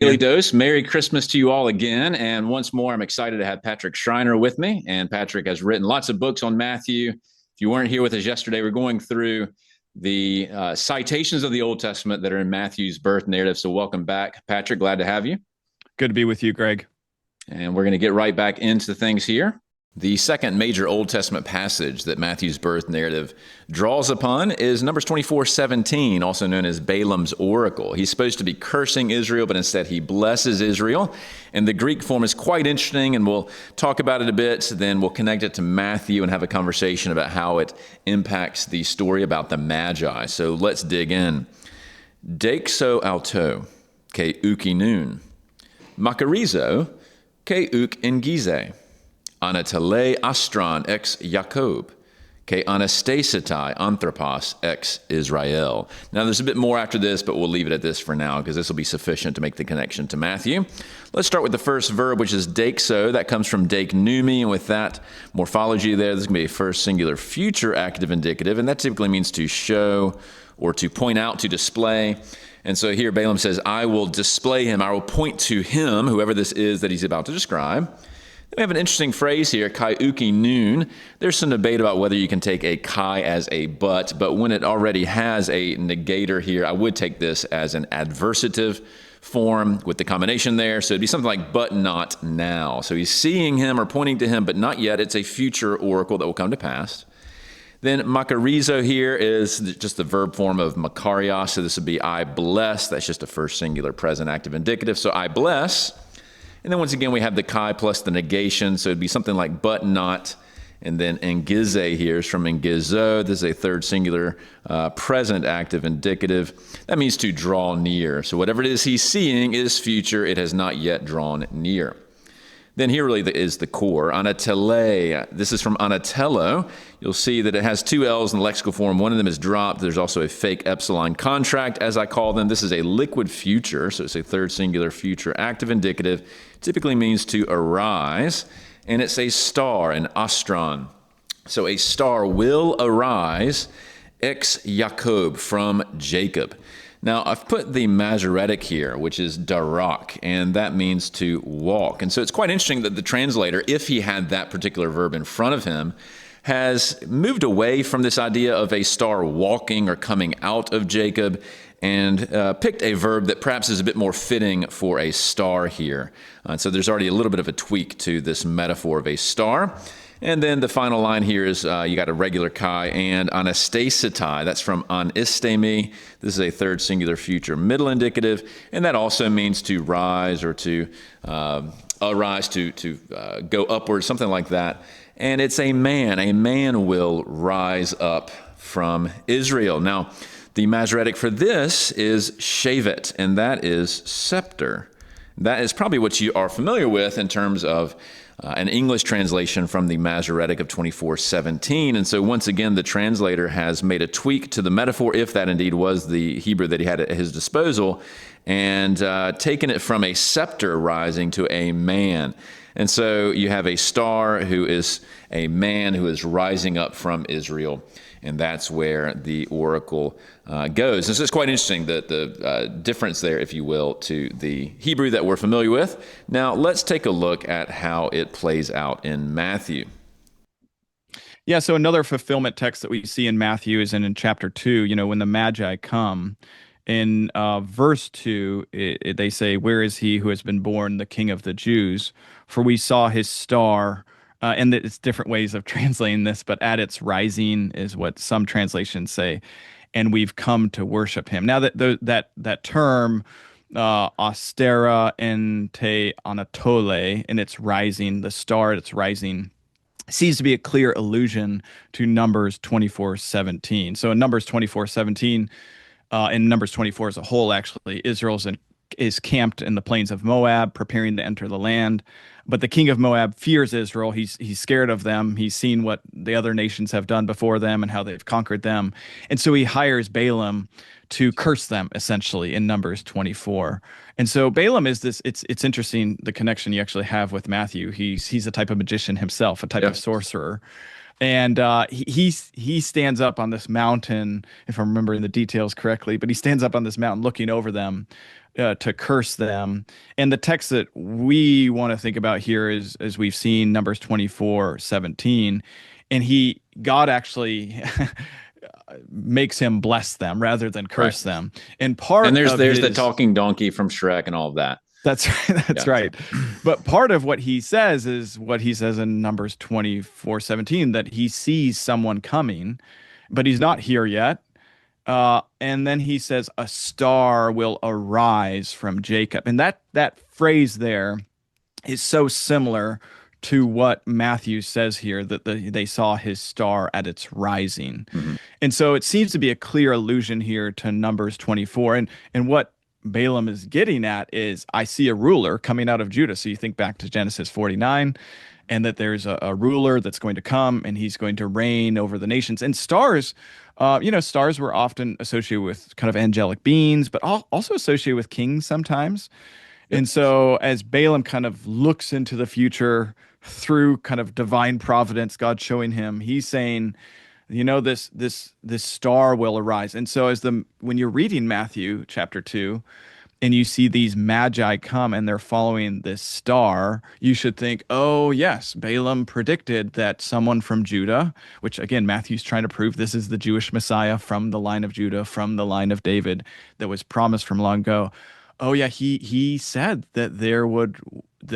Daily Dose. Merry Christmas to you all again. And once more, I'm excited to have Patrick Schreiner with me. And Patrick has written lots of books on Matthew. If you weren't here with us yesterday, we're going through the citations of the Old Testament that are in Matthew's birth narrative. So welcome back, Patrick. Glad to have you. Good to be with you, Greg. And we're going to get right back into things here. The second major Old Testament passage that Matthew's birth narrative draws upon is Numbers 24:17, also known as Balaam's oracle. He's supposed to be cursing Israel, but instead he blesses Israel. And the Greek form is quite interesting, and we'll talk about it a bit. Then we'll connect it to Matthew and have a conversation about how it impacts the story about the Magi. So let's dig in. Dexo alto, ke ukinun. Makarizo, ke uk engize. Anatele astron ex Iakob, ke anastastai anthropos ex Israel. Now, there's a bit more after this, but we'll leave it at this for now because this will be sufficient to make the connection to Matthew. Let's start with the first verb, which is dexo. That comes from deknumi, and with that morphology there, this is going to be a first singular future active indicative, and that typically means to show or to point out, to display. And so here Balaam says, I will display him, I will point to him, whoever this is that he's about to describe. We have an interesting phrase here, kai uki noon. There's some debate about whether you can take a kai as a but when it already has a negator here, I would take this as an adversative form with the combination there. So it'd be something like, but not now. So he's seeing him or pointing to him, but not yet. It's a future oracle that will come to pass. Then makarizo here is just the verb form of makarios. So this would be I bless. That's just a first singular present active indicative. So I bless. And then once again, we have the chi plus the negation, so it'd be something like but not. And then engize here is from engizo. This is a third singular present active indicative. That means to draw near. So whatever it is he's seeing is future. It has not yet drawn near. Then here really is the core. Anatele. This is from anatello. You'll see that it has two L's in the lexical form. One of them is dropped. There's also a fake epsilon contract, as I call them. This is a liquid future, so it's a third singular future active indicative. Typically means to arise, and it's a star, an astron. So a star will arise ex Iakob, from Jacob. Now, I've put the Masoretic here, which is darak, and that means to walk. And so it's quite interesting that the translator, if he had that particular verb in front of him, has moved away from this idea of a star walking or coming out of Jacob and picked a verb that perhaps is a bit more fitting for a star here. So there's already a little bit of a tweak to this metaphor of a star. And then the final line here is you got a regular chi and anastastai. That's from anistemi. This is a third singular future middle indicative, and that also means to rise or to arise, to go upward, something like that. And it's a man. A man will rise up from Israel. Now, the Masoretic for this is shevet, and that is scepter. That is probably what you are familiar with in terms of an English translation from the Masoretic of 24:17. And so once again, the translator has made a tweak to the metaphor, if that indeed was the Hebrew that he had at his disposal, and taken it from a scepter rising to a man. And so you have a star who is a man who is rising up from Israel. And that's where the oracle goes. And so it's quite interesting, the difference there, if you will, to the Hebrew that we're familiar with. Now, let's take a look at how it plays out in Matthew. Yeah, so another fulfillment text that we see in Matthew is in chapter 2, when the Magi come. In verse 2, they say, where is he who has been born the King of the Jews? For we saw his star. And it's different ways of translating this, but at its rising is what some translations say, and we've come to worship him. Now that term, austera and te anatole, and its rising, the star at its rising, seems to be a clear allusion to Numbers 24:17. So in Numbers 24:17, in Numbers 24 as a whole, actually, Israel is camped in the plains of Moab, preparing to enter the land. But the king of Moab fears Israel. He's scared of them. He's seen what the other nations have done before them and how they've conquered them. And so he hires Balaam to curse them, essentially, in Numbers 24. And so Balaam is this, it's interesting, the connection you actually have with Matthew. He's a type of magician himself, a type of sorcerer. And he stands up on this mountain, if I'm remembering the details correctly, but he stands up on this mountain looking over them to curse them. And the text that we want to think about here is, as we've seen, Numbers 24:17, and God actually makes him bless them rather than Right. curse them. And And part of there's the his talking donkey from Shrek and all of that. That's right. That's Yeah. right. But part of what he says is what he says in Numbers 24:17, that he sees someone coming, but he's not here yet. And then he says, a star will arise from Jacob. And that phrase there is so similar to what Matthew says here, that they saw his star at its rising. Mm-hmm. And so it seems to be a clear allusion here to Numbers 24. And what Balaam is getting at is, I see a ruler coming out of Judah. So you think back to Genesis 49, and that there's a ruler that's going to come, and he's going to reign over the nations. And stars, stars were often associated with kind of angelic beings, but also associated with kings sometimes. And so as Balaam kind of looks into the future through kind of divine providence, God showing him, he's saying, this star will arise. And so when you're reading Matthew chapter 2, and you see these magi come and they're following this star, you should think, oh, yes, Balaam predicted that someone from Judah, which again, Matthew's trying to prove this is the Jewish Messiah from the line of Judah, from the line of David, that was promised from long ago. Oh, yeah, he said that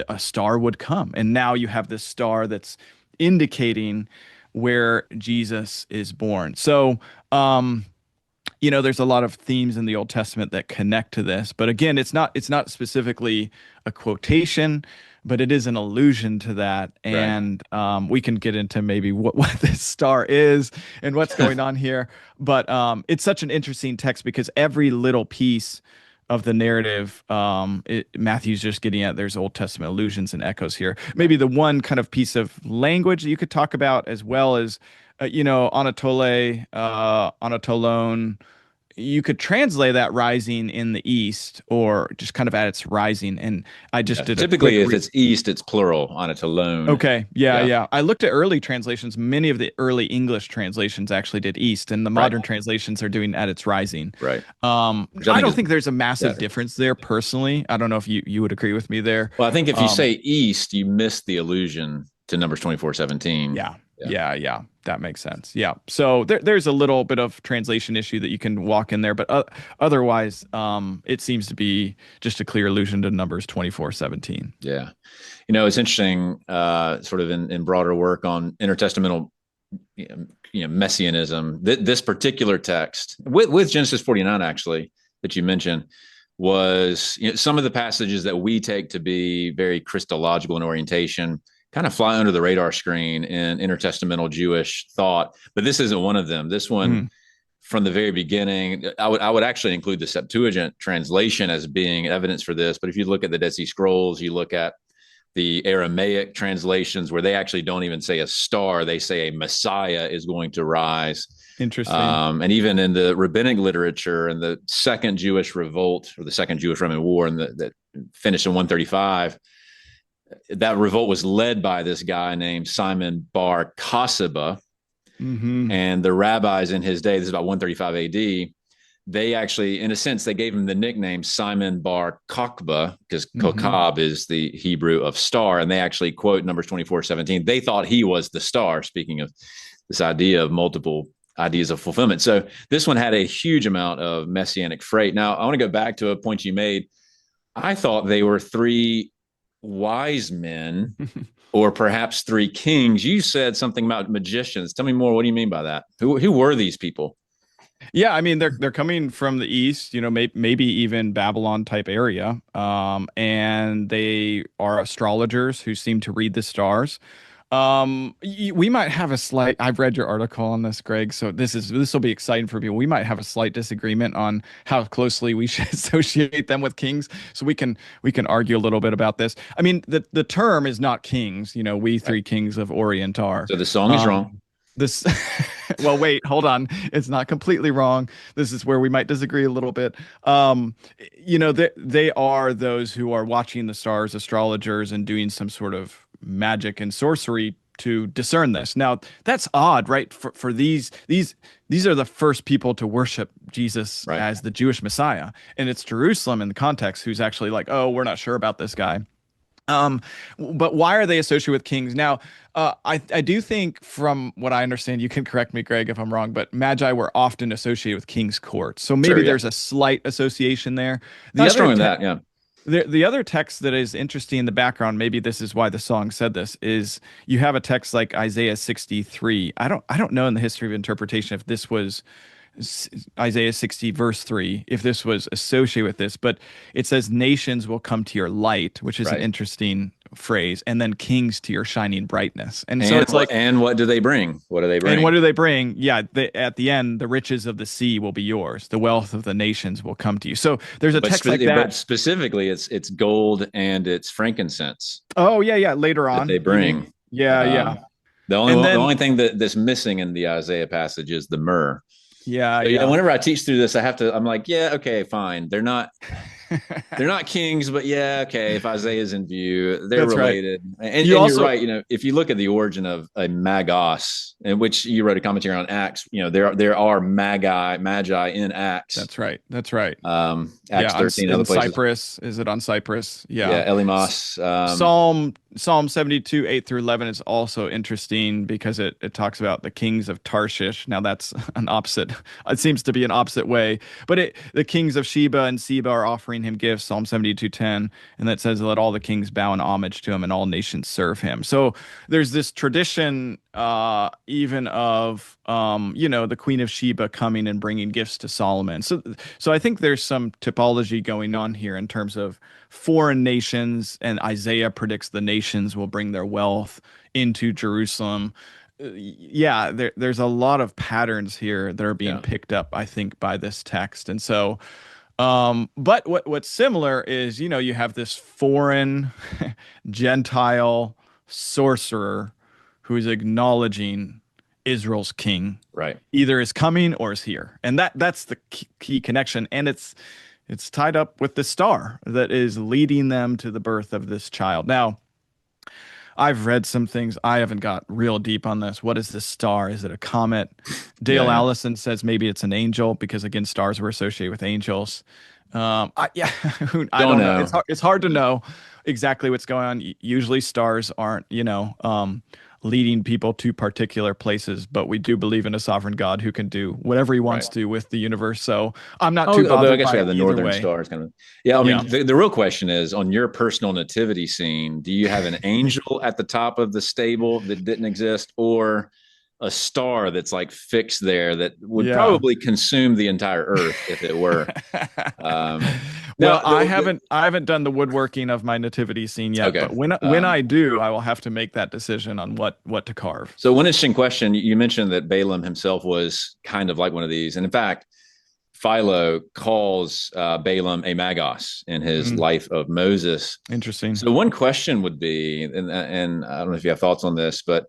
a star would come. And now you have this star that's indicating where Jesus is born. So, there's a lot of themes in the Old Testament that connect to this, but again, it's not specifically a quotation, but it is an allusion to that. And we can get into maybe what this star is and what's going on here. But it's such an interesting text because every little piece of the narrative, Matthew's just getting at, there's Old Testament allusions and echoes here. Maybe the one kind of piece of language that you could talk about, as well as, Anatole, Anatolone, you could translate that rising in the east, or just kind of at its rising. And I just did typically, if it's east, it's plural on its alone. Okay. Yeah. I looked at early translations. Many of the early English translations actually did east, and the modern translations are doing at its rising. Right. I don't think there's a massive difference there personally. I don't know if you would agree with me there. Well, I think if you say east, you miss the allusion to Numbers 24:17. Yeah. That makes sense. Yeah. So there's a little bit of translation issue that you can walk in there, but otherwise, it seems to be just a clear allusion to Numbers 24:17. Yeah. It's interesting, sort of in broader work on intertestamental, messianism. This particular text with Genesis 49, actually, that you mentioned, was some of the passages that we take to be very Christological in orientation kind of fly under the radar screen in intertestamental Jewish thought, but this isn't one of them. This one, from the very beginning, I would actually include the Septuagint translation as being evidence for this. But if you look at the Dead Sea Scrolls, you look at the Aramaic translations, where they actually don't even say a star, they say a Messiah is going to rise. Interesting. And even in the rabbinic literature, and the second Jewish revolt, or the second Jewish Roman War, and that finished in 135, that revolt was led by this guy named Simon Bar Kokhba. And the rabbis in his day, this is about 135 AD, they actually, in a sense, they gave him the nickname Simon Bar Kokhba, because Kokab is the Hebrew of star. And they actually quote Numbers 24:17. They thought he was the star, speaking of this idea of multiple ideas of fulfillment. So this one had a huge amount of messianic freight. Now, I want to go back to a point you made. I thought they were three wise men, or perhaps three kings. You said something about magicians. Tell me more. What do you mean by that? Who were these people? Yeah, I mean, they're coming from the east, maybe even Babylon type area, and they are astrologers who seem to read the stars. We might have a slight. I've read your article on this, Greg, so this will be exciting for people. We might have a slight disagreement on how closely we should associate them with kings. So we can argue a little bit about this. I mean, the term is not kings. We three kings of Orient are. So the song is wrong. This well, wait, hold on. It's not completely wrong. This is where we might disagree a little bit. They are those who are watching the stars, astrologers, and doing some sort of magic and sorcery to discern this. Now, that's odd, right? For these are the first people to worship Jesus Right. as the Jewish Messiah, and it's Jerusalem in the context who's actually like, oh, we're not sure about this guy. Um, but why are they associated with kings? Now, I do think, from what I understand, you can correct me, Greg, if I'm wrong, but magi were often associated with king's courts, so Sure. maybe Yeah. there's a slight association there. The Not other strong in te that. Yeah. the other text that is interesting in the background, maybe this is why the song said this, is you have a text like Isaiah 63. I don't know in the history of interpretation if this was Isaiah 60 verse 3, if this was associated with this, but it says nations will come to your light, which is an Right. interesting phrase, and then kings to your shining brightness. And so And it's like, what do they bring? What do they and what bring? do they bring? Yeah, at the end, the riches of the sea will be yours. The wealth of the nations will come to you. So there's a text like But that. specifically, it's gold and it's frankincense Oh, yeah, yeah. Later that they on, you mean? bring. Yeah, yeah. Um, And the then, only thing that's missing in the Isaiah passage is the myrrh. yeah, So yeah, yeah. whenever I teach through this, I'm like, yeah, okay, fine. They're not kings, but yeah, okay. If Isaiah's in view, they're That's right. related. You And you're also, right. If you look at the origin of a magos, in which you wrote a commentary on Acts, there are magi in Acts, that's right. That's right. Yeah, Acts 13, other in places. Cyprus. Is it on Cyprus? Yeah. Yeah, Elimas. Psalm 72, 8 through 11 is also interesting because it talks about the kings of Tarshish. Now that's an opposite. It seems to be an opposite way. But the kings of Sheba and Seba are offering him gifts, Psalm 72:10, and that says, let all the kings bow in homage to him and all nations serve him. So there's this tradition even of the Queen of Sheba coming and bringing gifts to Solomon. So I think there's some typology going on here in terms of foreign nations, and Isaiah predicts the nations will bring their wealth into Jerusalem. Yeah, there's a lot of patterns here that are being Yeah, picked up, I think, by this text. And so, but what's similar is, you have this foreign Gentile sorcerer who is acknowledging Israel's king right. either is coming or is here. And that's the key connection. And it's tied up with the star that is leading them to the birth of this child. Now, I've read some things. I haven't got real deep on this. What is this star? Is it a comet? Yeah, Dale yeah. Allison says maybe it's an angel because, again, stars were associated with angels. Yeah, I Don't don't know. know. It's hard to know exactly what's going on. Usually, stars aren't, leading people to particular places, but we do believe in a sovereign God who can do whatever he Right. wants to with the universe. So I'm not too Oh, although I bothered guess we by have it the either northern way. stars kind of. Yeah, I Yeah. mean, the real question is on your personal nativity scene, do you have an angel at the top of the stable that didn't exist, or a star that's like fixed there that would Yeah. probably consume the entire earth if it were? Um, Well, now, I haven't done the woodworking of my nativity scene yet, okay. but when I do, I will have to make that decision on what to carve. So, one interesting question you mentioned that Balaam himself was kind of like one of these. And in fact, Philo calls Balaam a magos in his Mm, life of Moses. interesting. So, one question would be, and I don't know if you have thoughts on this, but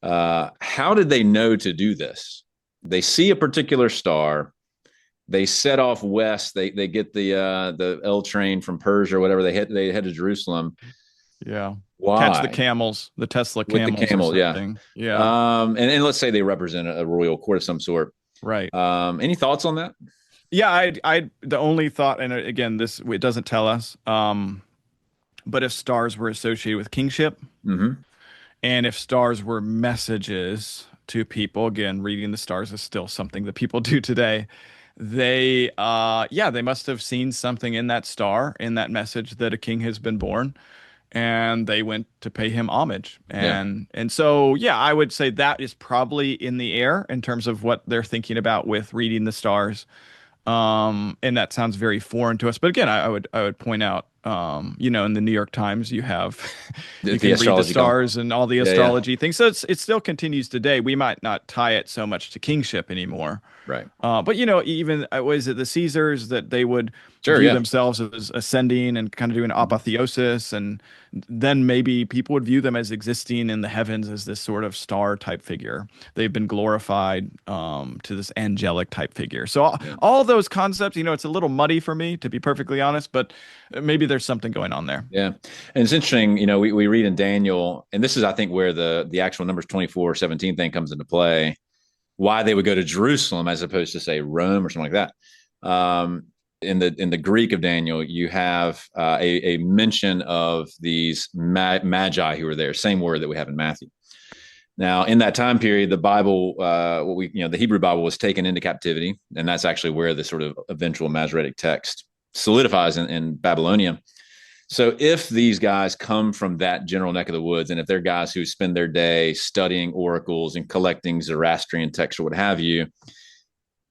how did they know to do this? They see a particular star. They set off west. They get the L train from Persia or whatever. They head to Jerusalem. Yeah. Catch the Why? camels, the Tesla With the camels or camel, yeah. something. Yeah. And let's say they represent a royal court of some sort. Right. Any thoughts on that? Yeah, the only thought, and again, this it doesn't tell us, but if stars were associated with kingship, Mm-hmm. and if stars were messages to people, again, reading the stars is still something that people do today. They must have seen something in that star, in that message that a king has been born, and they went to pay him homage. Yeah. And so, yeah, I would say that is probably in the air in terms of what they're thinking about with reading the stars. And that sounds very foreign to us. But again, I would point out, in the New York Times, you have you The can read the astrology column. stars and all the Yeah, yeah. astrology things. So it still continues today. We might not tie it so much to kingship anymore. Right. But even was it the Caesars that they would Sure. view Yeah. themselves as ascending and kind of doing apotheosis, and then maybe people would view them as existing in the heavens as this sort of star type figure. They've been glorified to this angelic type figure. So Yeah. all those concepts, it's a little muddy for me, to be perfectly honest. But maybe there's something going on there. Yeah. And it's interesting, we read in Daniel, and this is, I think, where the actual Numbers 24:17 thing comes into play, why they would go to Jerusalem as opposed to, say, Rome or something like that. In the Greek of Daniel, you have a mention of these magi who were there, same word that we have in Matthew. Now, in that time period, the Bible, the Hebrew Bible was taken into captivity, and that's actually where the sort of eventual Masoretic text solidifies in Babylonia. So if these guys come from that general neck of the woods, and if they're guys who spend their day studying oracles and collecting Zoroastrian texts or what have you,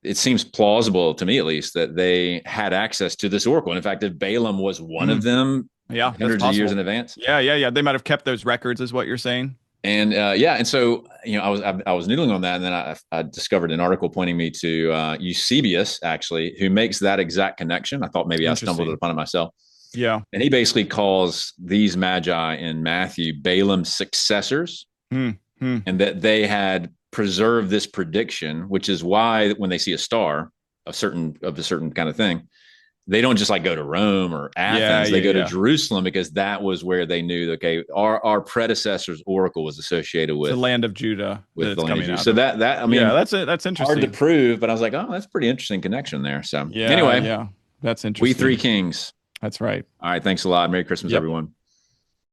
it seems plausible to me, at least, that they had access to this oracle. And in fact, if Balaam was one of them, hundreds of years in advance. Yeah. They might have kept those records, is what you're saying. And and so I was noodling on that, and then I discovered an article pointing me to Eusebius, actually, who makes that exact connection. I thought maybe I stumbled upon it myself. Yeah. And he basically calls these magi in Matthew Balaam's successors, and that they had preserved this prediction, which is why when they see a star of a certain kind of thing, they don't just like go to Rome or Athens. They go to Jerusalem, because that was where they knew, okay, our predecessor's oracle was associated with the land of Judah. With the land of Judah. So that's interesting. Hard to prove, but I was like, oh, that's a pretty interesting connection there. So anyway, that's interesting. We Three Kings. That's right. All right. Thanks a lot. Merry Christmas, everyone.